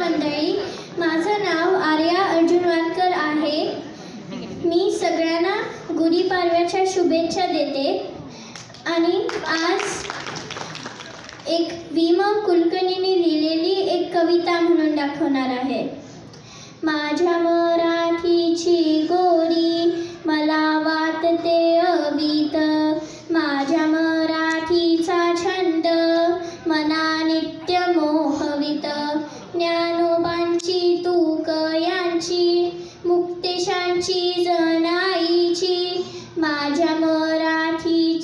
मंडळी, माझं नाव आर्या अर्जुन वाडकर आहे. मी सगळ्यांना गुढीपाडव्याच्या शुभेच्छा देते. आणि आज एक वि.म. कुलकर्णींनी लिहिलेली एक कविता म्हणून दाखवणार आहे. माझ्या मराठीची गोडी मला वाटते अवीत, माझ्या मराठीचा छंद मना नित्य मोहवित. ज्ञानोबांची तूक यांची मुक्तेशांची जनाईची, माझ्या मराठी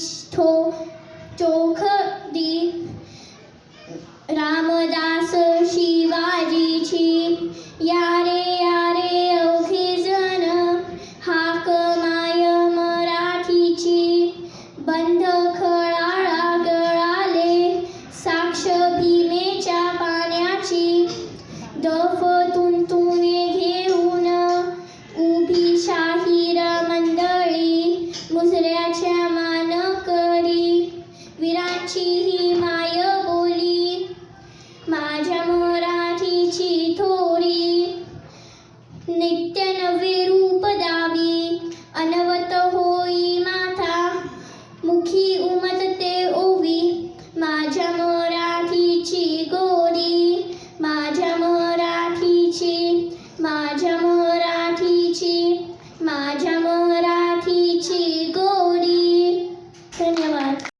चोख दी रामदास शिवाजीची. यारे अवघे जण हाक माय मराठीची, बंध खळाळा गळाले साक्ष भीमेच्या पाण्याची. दफ तुंतुने घेऊन उभी शाहीर मंडळी, मुजऱ्याच्या मानकरी वीरांची ही